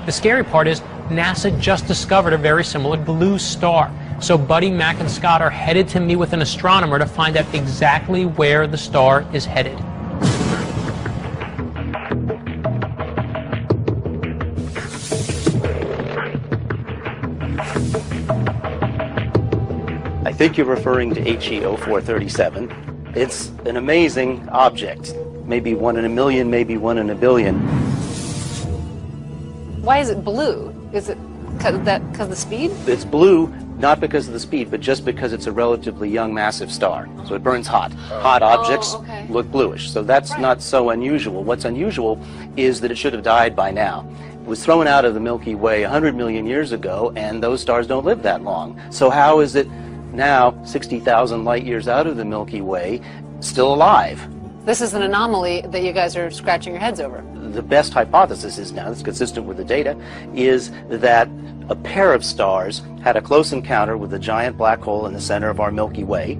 The scary part is NASA just discovered a very similar blue star. So Buddy, Mac, and Scott are headed to meet with an astronomer to find out exactly where the star is headed. I think you're referring to HE 0437. It's an amazing object. Maybe 1 in a million, maybe 1 in a billion. Why is it blue? Is it because of the speed? It's blue not because of the speed, but just because it's a relatively young, massive star. So it burns hot. Hot objects look bluish. So that's not so unusual. What's unusual is that it should have died by now. It was thrown out of the Milky Way 100 million years ago, and those stars don't live that long. So how is it now, 60,000 light years out of the Milky Way, still alive? This is an anomaly that you guys are scratching your heads over. The best hypothesis is now, that's consistent with the data, is that a pair of stars had a close encounter with a giant black hole in the center of our Milky Way,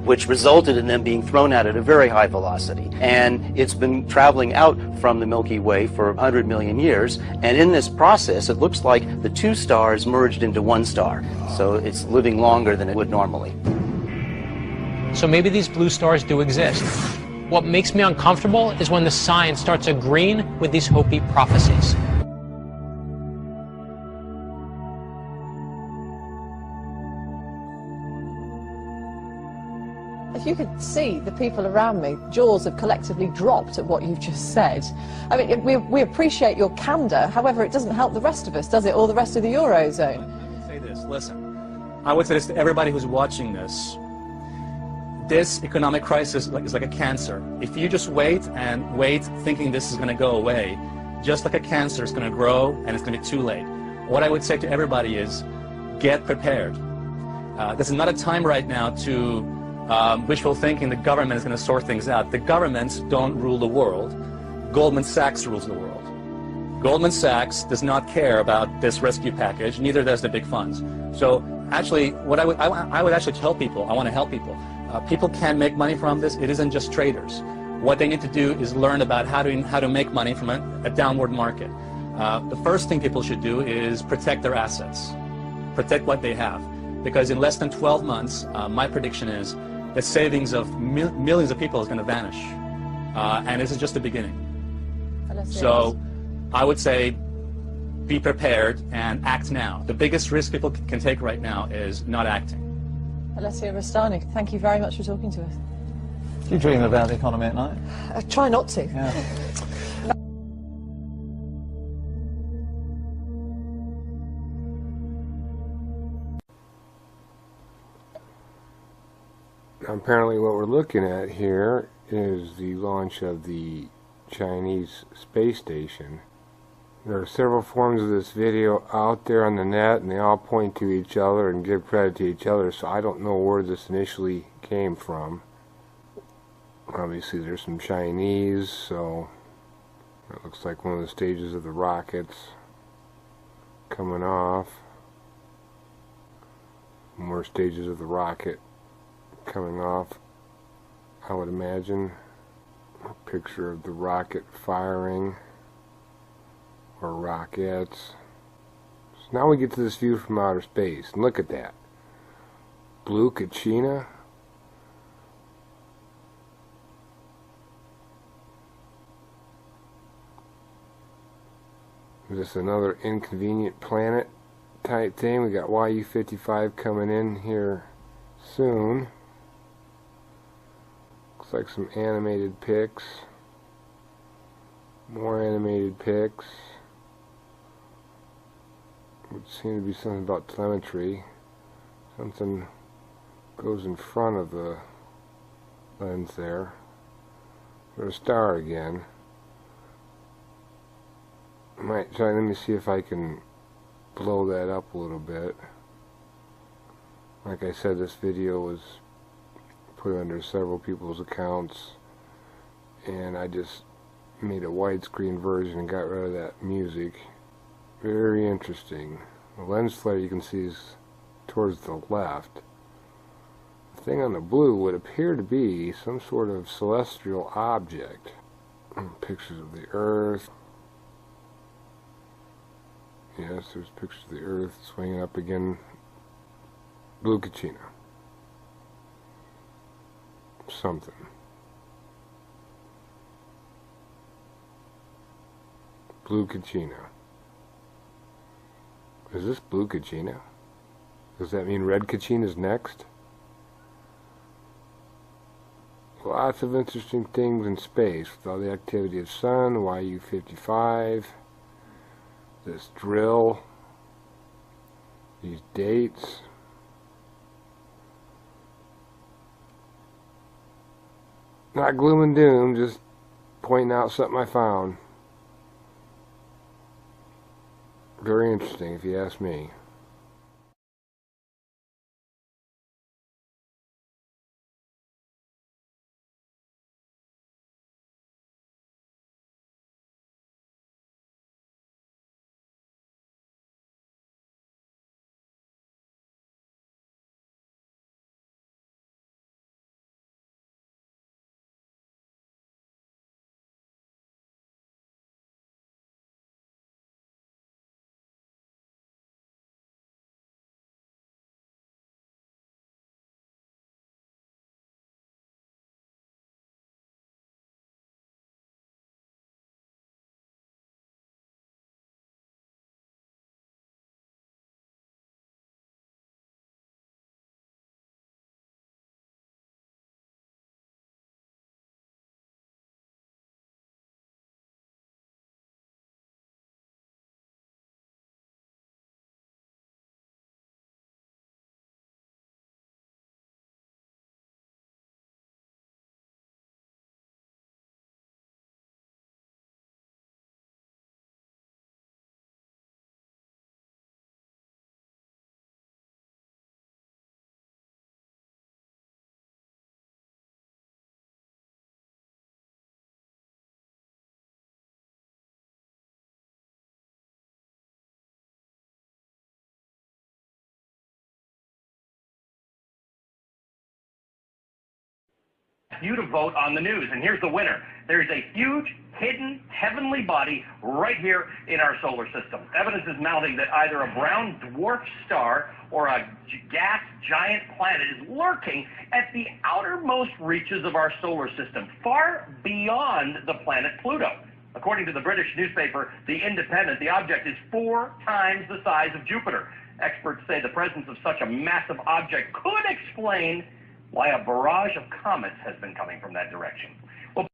which resulted in them being thrown out at a very high velocity. And it's been traveling out from the Milky Way for 100 million years, and in this process, it looks like the two stars merged into one star. So it's living longer than it would normally. So maybe these blue stars do exist. What makes me uncomfortable is when the science starts agreeing with these Hopi prophecies. If you could see the people around me, jaws have collectively dropped at what you've just said. I mean, we appreciate your candour, however, it doesn't help the rest of us, does it, or the rest of the Eurozone? Say this, listen. I would say this to everybody who's watching this. This economic crisis is like a cancer. If you just wait and wait thinking this is going to go away, just like a cancer, it's going to grow and it's going to be too late. What I would say to everybody is get prepared. This is not a time right now to wishful thinking the government is going to sort things out. The governments don't rule the world. Goldman Sachs rules the world. Goldman Sachs does not care about this rescue package, neither does the big funds. So actually, what I would actually tell people, I want to help people. People can make money from this. It isn't just traders. What they need to do is learn about how to make money from a downward market. The first thing people should do is protect their assets, protect what they have, because in less than 12 months, my prediction is that savings of millions of people is going to vanish, and this is just the beginning. So I would say be prepared and act now. The biggest risk people can take right now is not acting. Alessia Rastani, thank you very much for talking to us. Do you dream about the economy at night? I try not to. Yeah. Apparently what we're looking at here is the launch of the Chinese space station. There are several forms of this video out there on the net, and they all point to each other and give credit to each other, so I don't know where this initially came from. Obviously there's some Chinese, so it looks like one of the stages of the rockets coming off. More stages of the rocket coming off, I would imagine. A picture of the rocket firing, or rockets. So now we get to this view from outer space, and look at that. Blue Kachina. Is this another inconvenient planet type thing? We got YU-55 coming in here soon. Looks like some animated pics. More animated pics. Would seem to be something about telemetry. Something goes in front of the lens there. There's a star again. Might try, let me see if I can blow that up a little bit. Like I said, this video was put under several people's accounts, and I just made a widescreen version and got rid of that music. Very interesting. The lens flare you can see is towards the left. The thing on the blue would appear to be some sort of celestial object. Pictures of the Earth. Yes, there's pictures of the Earth swinging up again. Blue Kachina. Something. Blue Kachina. Is this Blue Kachina? Does that mean Red Kachina's next? Lots of interesting things in space with all the activity of Sun, YU-55, this drill, these dates. Not gloom and doom, just pointing out something I found. Very interesting, if you ask me. You to vote on the news, and here's the winner. There's a huge, hidden, heavenly body right here in our solar system. Evidence is mounting that either a brown dwarf star or a gas giant planet is lurking at the outermost reaches of our solar system, far beyond the planet Pluto. According to the British newspaper The Independent, the object is 4 times the size of Jupiter. Experts say the presence of such a massive object could explain why a barrage of comets has been coming from that direction. Well,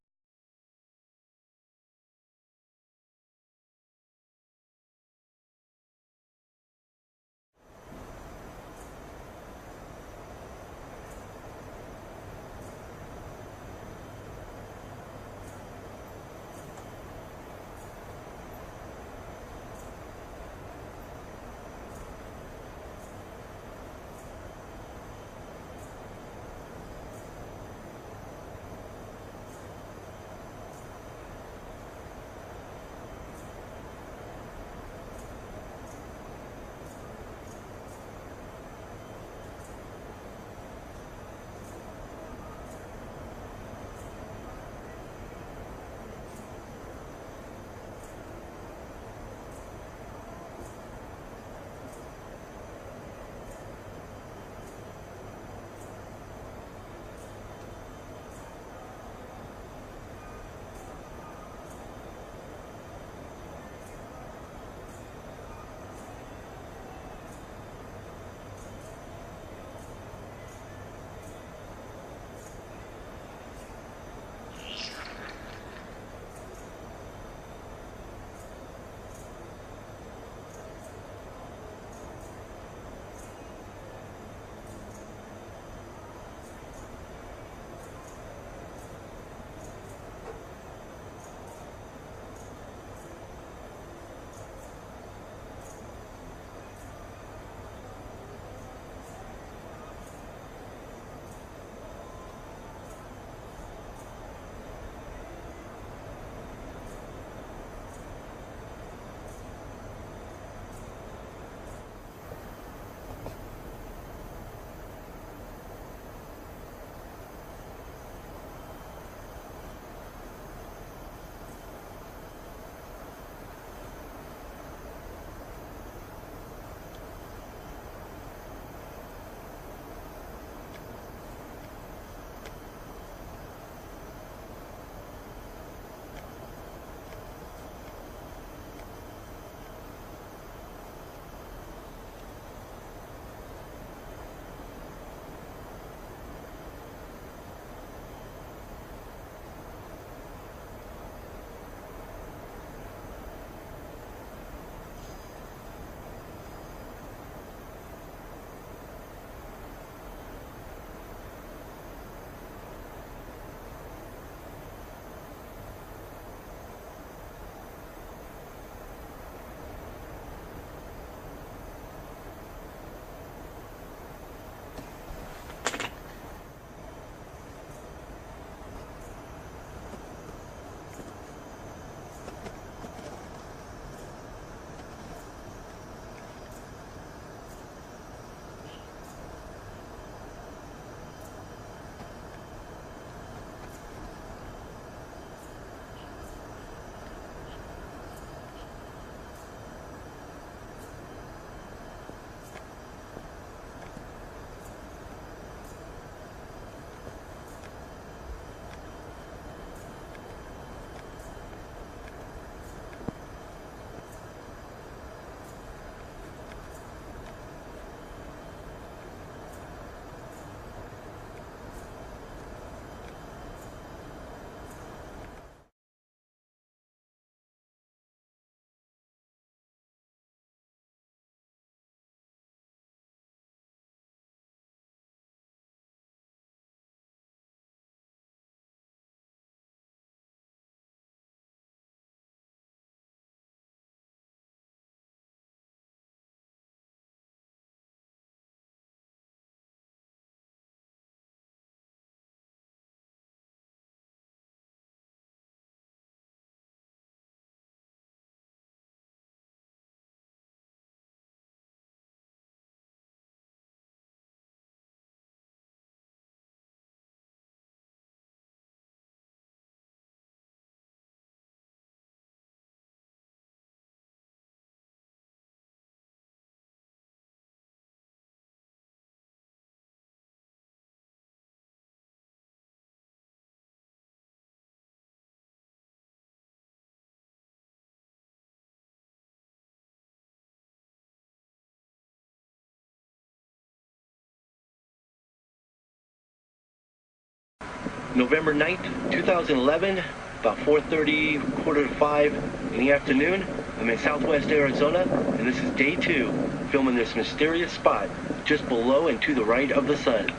November 9th, 2011, about 4:30, quarter to 5 in the afternoon. I'm in southwest Arizona, and this is day 2, filming this mysterious spot just below and to the right of the sun.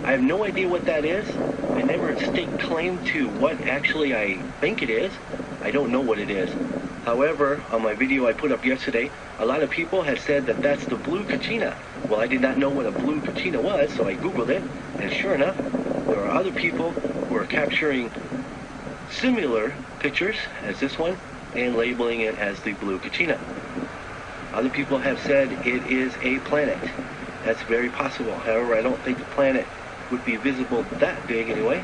I have no idea what that is. I never staked claim to what actually I think it is. I don't know what it is. However, on my video I put up yesterday, a lot of people have said that that's the Blue Kachina. Well, I did not know what a Blue Kachina was, so I Googled it, and sure enough, there are other people who are capturing similar pictures as this one and labeling it as the Blue Kachina. Other people have said it is a planet. That's very possible. However, I don't think the planet would be visible that big anyway.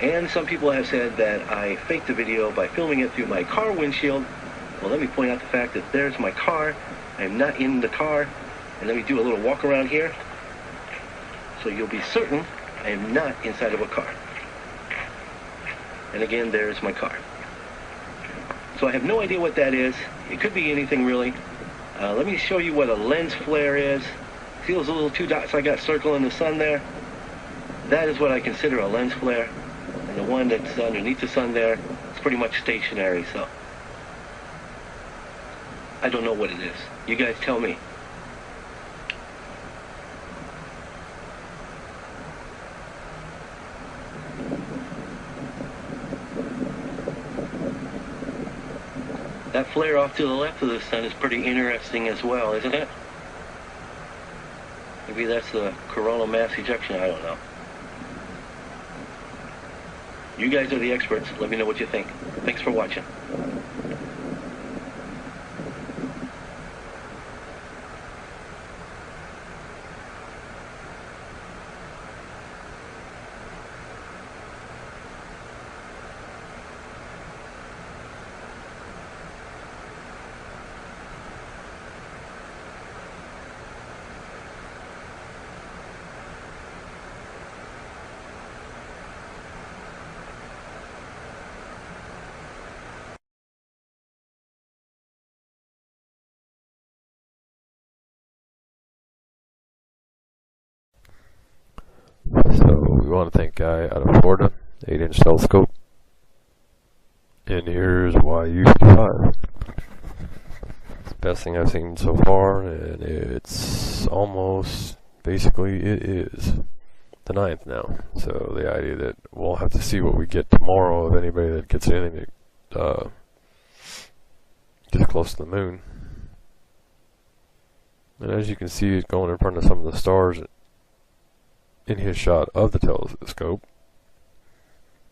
And some people have said that I faked the video by filming it through my car windshield. Well, let me point out the fact that there's my car. I'm not in the car. And let me do a little walk around here, so you'll be certain I am not inside of a car. And again, there's my car. So I have no idea what that is. It could be anything really. Let me show you what a lens flare is. See those little 2 dots I got circling the sun there? That is what I consider a lens flare. And the one that's underneath the sun there, it's pretty much stationary, so I don't know what it is. You guys tell me. That flare off to the left of the sun is pretty interesting as well, isn't it? Maybe that's the coronal mass ejection, I don't know. You guys are the experts. Let me know what you think. Thanks for watching. So we want to thank Guy out of Florida, 8-inch telescope. And here's why you should buy it. It's the best thing I've seen so far, and it's almost, basically it is the 9th now. So the idea that we'll have to see what we get tomorrow of anybody that gets anything that gets close to the moon. And as you can see, it's going in front of some of the stars in his shot of the telescope.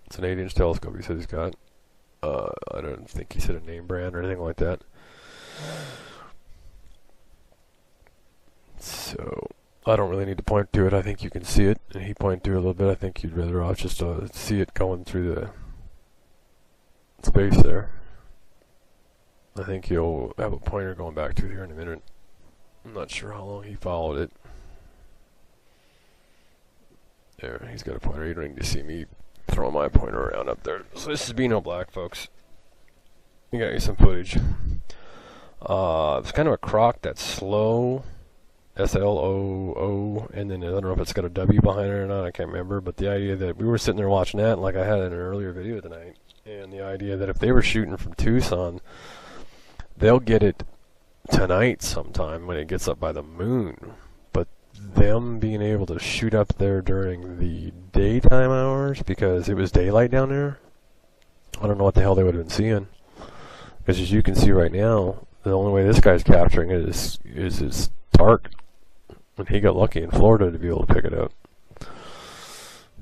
It's an 8-inch telescope he said he's got. I don't think he said a name brand or anything like that. So I don't really need to point to it. I think you can see it, and he pointed to it a little bit. I think you'd rather off just see it going through the space there. I think you'll have a pointer going back to here in a minute. I'm not sure how long he followed it. There, he's got a pointer. You don't need to see me throwing my pointer around up there. So this is Beano Black, folks. You got you some footage. It's kind of a croc that's slow. S-L-O-O, and then I don't know if it's got a W behind it or not, I can't remember, but the idea that we were sitting there watching that, like I had in an earlier video tonight, and the idea that if they were shooting from Tucson, they'll get it tonight sometime when it gets up by the moon, but them being able to shoot up there during the daytime hours, because it was daylight down there, I don't know what the hell they would have been seeing, because as you can see right now, the only way this guy's capturing it is it's dark. And he got lucky in Florida to be able to pick it up.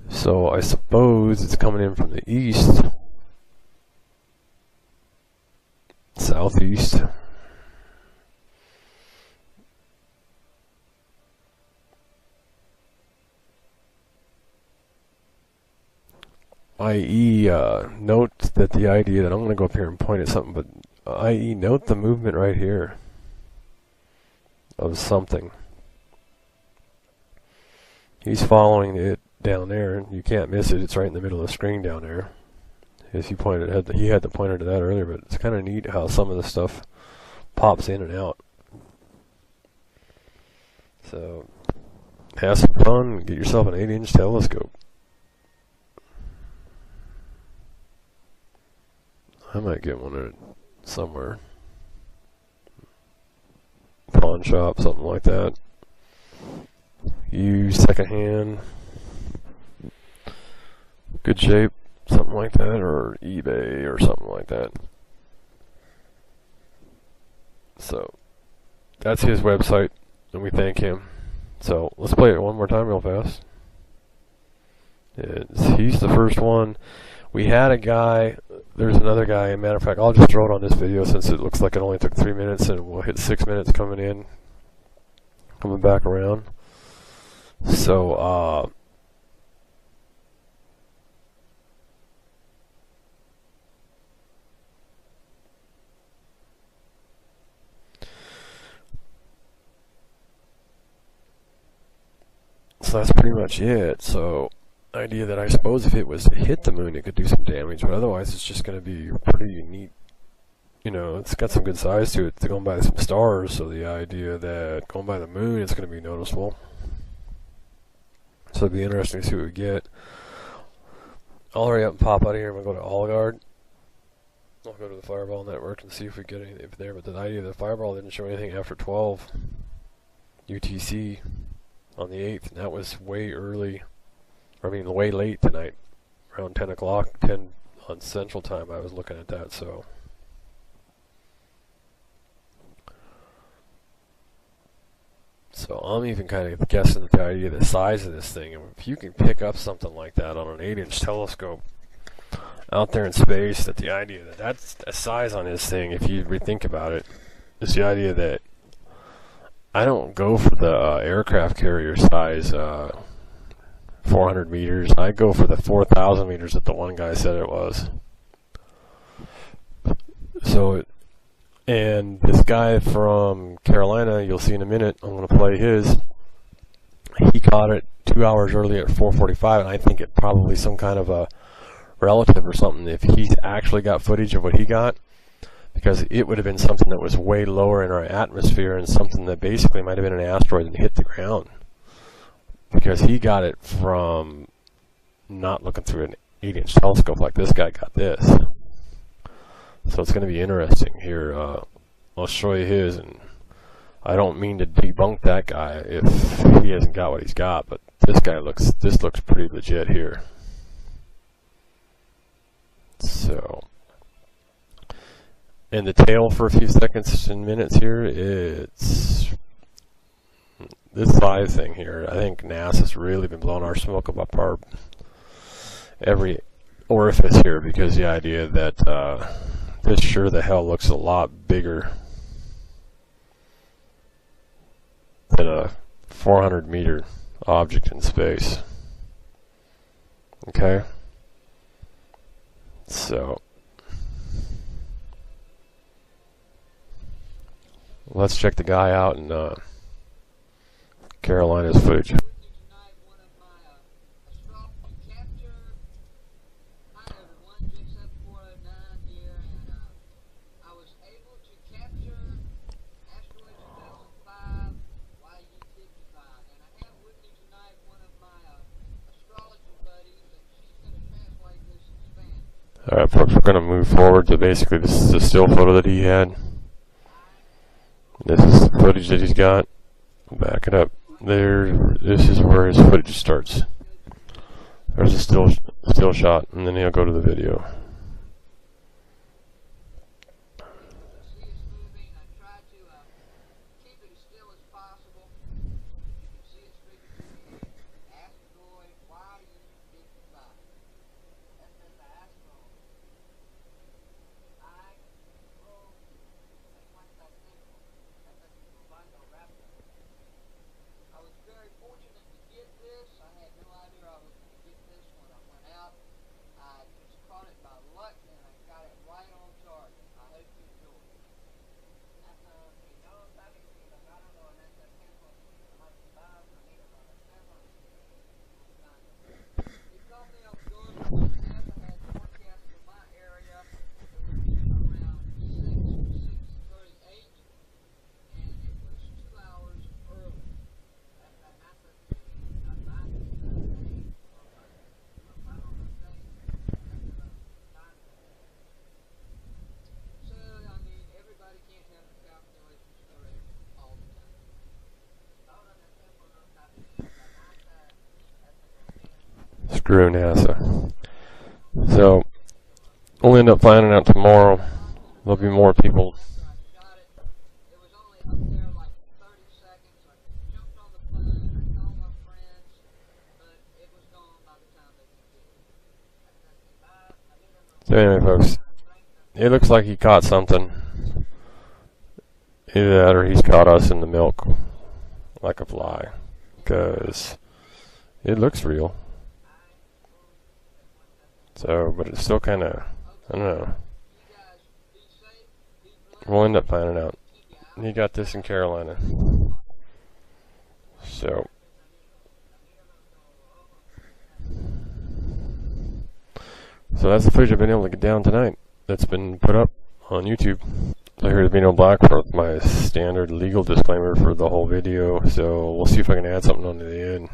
So I suppose it's coming in from the east, southeast. I.e. Note that the idea that I'm going to go up here and point at something, but i.e. note the movement right here of something. He's following it down there. You can't miss it. It's right in the middle of the screen down there. As he pointed, he had the pointer to that earlier, but it's kind of neat how some of the stuff pops in and out. So, have some fun. Get yourself an 8-inch telescope. I might get one at somewhere. Pawn shop, something like that. Used, secondhand, good shape, something like that, or eBay or something like that. So that's his website, and we thank him. So let's play it one more time real fast. He's the first one. We had a guy, there's another guy, matter of fact, I'll just throw it on this video since it looks like it only took 3 minutes, and we'll hit 6 minutes coming in, coming back around. So, so that's pretty much it. So, idea that I suppose if it was to hit the moon, it could do some damage, but otherwise it's just going to be pretty neat. You know, it's got some good size to it. It's going by some stars, so the idea that going by the moon, it's going to be noticeable. So it'll be interesting to see what we get. I'll hurry up and pop out of here. I'm going to go to Allguard. I'll go to the Fireball Network and see if we get anything there. But the idea that Fireball didn't show anything after 12 UTC on the 8th, and that was way early. I mean, way late tonight, around 10 o'clock, 10 on Central Time. I was looking at that, so. So I'm even kind of guessing at the idea of the size of this thing. And if you can pick up something like that on an 8-inch telescope out there in space, that the idea that that's a size on this thing, if you rethink about it, is the idea that I don't go for the aircraft carrier size 400 meters. I go for the 4,000 meters that the one guy said it was. So and this guy from Carolina, you'll see in a minute, I'm going to play his. He caught it 2 hours early at 4:45, and I think it probably some kind of a relative or something, if he's actually got footage of what he got, because it would have been something that was way lower in our atmosphere and something that basically might have been an asteroid and hit the ground. Because he got it from not looking through an 8-inch telescope like this guy got this. So it's going to be interesting here. I'll show you his, and I don't mean to debunk that guy if he hasn't got what he's got, but this looks pretty legit here. So, and the tail for a few seconds and minutes here, it's this size thing here. I think NASA's really been blowing our smoke up our every orifice here, because the idea that this sure the hell looks a lot bigger than a 400-meter object in space. Okay? So, let's check the guy out in Carolina's footage. Alright folks, we're going to move forward to basically, this is a still photo that he had. This is the footage that he's got. Back it up. There, this is where his footage starts. There's a still shot, and then he'll go to the video. I had no idea I was going to get this when I went out. I just caught it by Screw NASA. So we'll end up finding out tomorrow. There'll be more people. So anyway, folks, it looks like he caught something. Either that or he's caught us in the milk like a fly, because it looks real. So, but it's still kind of, I don't know. We'll end up finding out. He got this in Carolina. So that's the footage I've been able to get down tonight. That's been put up on YouTube. So here's Vino Black for my standard legal disclaimer for the whole video. So we'll see if I can add something onto the end.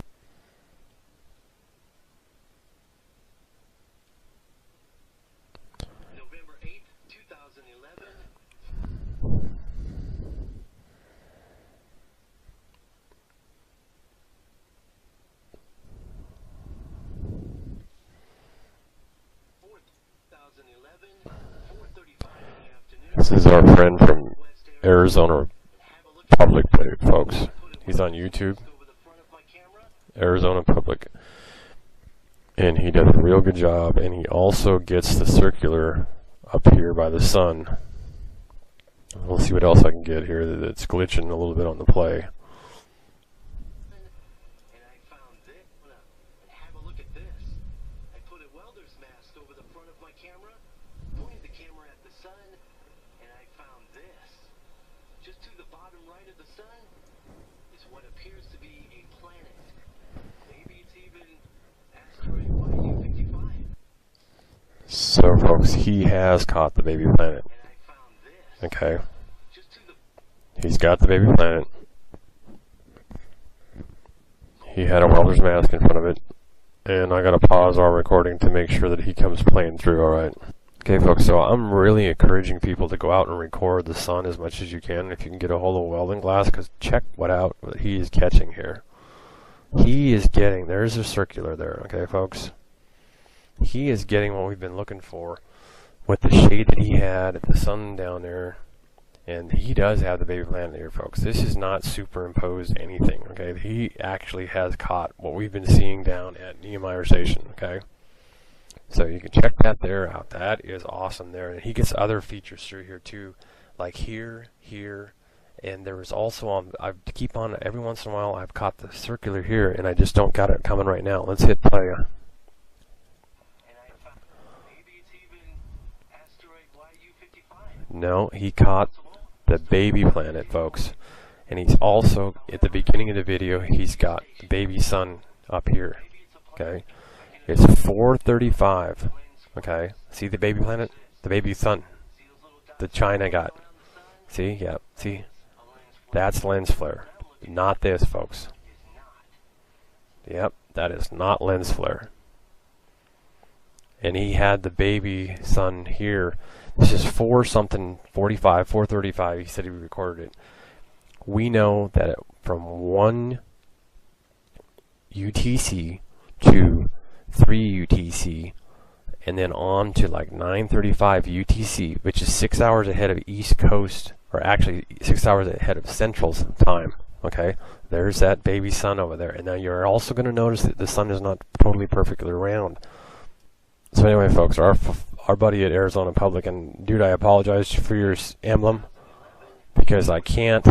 November 8th, 2011. This is our friend from Arizona Public, folks. He's on YouTube, Arizona Public, and he does a real good job, and he also gets the circular up here by the sun. We'll see what else I can get here that's glitching a little bit on the play. So folks, he has caught the baby planet. Okay. He's got the baby planet. He had a welder's mask in front of it. And I gotta pause our recording to make sure that he comes playing through, alright. Okay folks, so I'm really encouraging people to go out and record the sun as much as you can if you can get a hold of welding glass, because check what he is catching here. He is getting, there's a circular there, okay folks? He is getting what we've been looking for with the shade that he had, the sun down there, and he does have the baby planet here, folks. This is not superimposed anything, okay? He actually has caught what we've been seeing down at Nehemiah Station, okay? So you can check that there out. That is awesome there, and he gets other features through here too, like here, and there was also I keep on every once in a while. I've caught the circular here, and I just don't got it coming right now. Let's hit play. No, he caught the baby planet, folks. And he's also, at the beginning of the video, he's got the baby sun up here. Okay? It's 4:35. Okay? See the baby planet? The baby sun. The China got. See? Yeah. See? That's lens flare. Not this, folks. Yep. That is not lens flare. And he had the baby sun here. This is 4:35. He said he recorded it. We know that from 1 UTC to 3 UTC, and then on to like 9:35 UTC, which is 6 hours ahead of East Coast, or actually 6 hours ahead of Central time. Okay, there's that baby sun over there. And now you're also going to notice that the sun is not totally perfectly round. So anyway, folks, our buddy at Arizona Public, and dude, I apologize for your emblem, because I can't,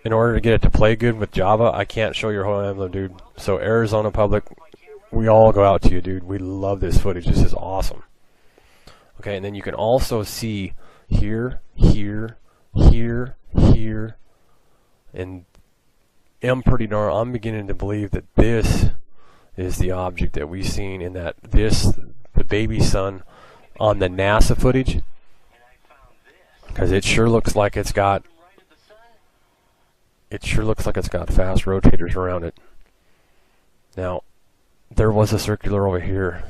in order to get it to play good with Java, I can't show your whole emblem, dude. So Arizona Public, we all go out to you, dude. We love this footage. This is awesome. Okay, and then you can also see here, and I'm beginning to believe that this is the object that we've seen in that the baby sun on the NASA footage, because it sure looks like it's got fast rotators around it. Now there was a circular over here.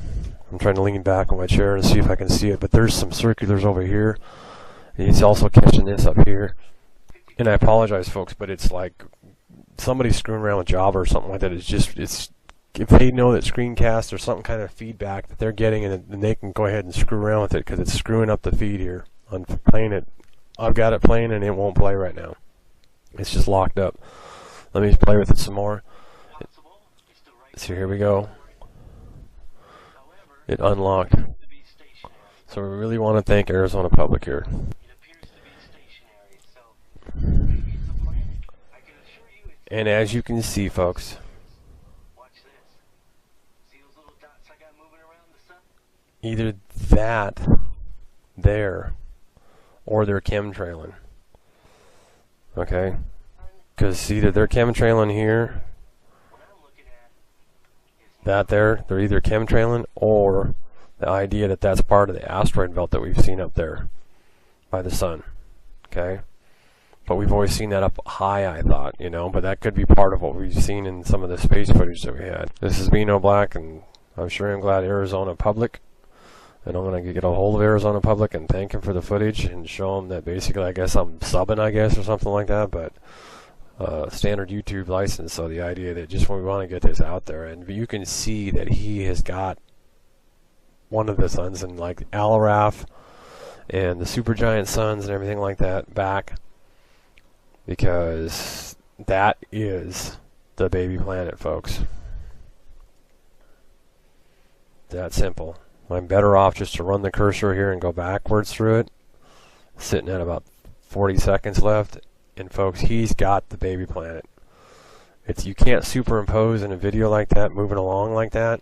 I'm trying to lean back on my chair and see if I can see it, but there's some circulars over here, and he's also catching this up here. And I apologize, folks, but it's like somebody's screwing around with Java or something like that. It's if they know that screencast or some kind of feedback that they're getting, and then they can go ahead and screw around with it because it's screwing up the feed here on playing it. I've got it playing and it won't play right now. It's just locked up. Let me play with it some more. So here we go. It unlocked. So we really want to thank Arizona Public here. And as you can see, folks, either that there or they're chemtrailing. Okay? Because either they're chemtrailing here, that there, they're either chemtrailing, or the idea that that's part of the asteroid belt that we've seen up there by the sun. Okay? But we've always seen that up high, I thought, you know, but that could be part of what we've seen in some of the space footage that we had. This is Bino Black, and I'm sure I'm glad Arizona Public, and I'm going to get a hold of Arizona Public and thank him for the footage and show him that basically, I guess I'm subbing, I guess, or something like that, but standard YouTube license. So the idea that just when we want to get this out there, and you can see that he has got one of the suns, and like Alaraf and the supergiant suns and everything like that back, because that is the baby planet, folks. That simple. I'm better off just to run the cursor here and go backwards through it, sitting at about 40 seconds left, and folks, he's got the baby planet. You can't superimpose in a video like that, moving along like that,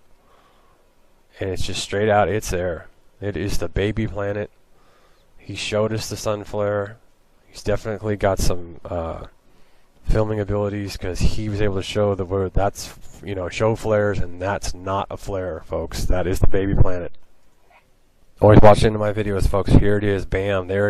and it's just straight out, it's there. It is the baby planet. He showed us the sun flare. He's definitely got some filming abilities, because he was able to show the word that's, you know, show flares, and that's not a flare, folks. That is the baby planet. Always watch into my videos, folks. Here it is. Bam. There it is.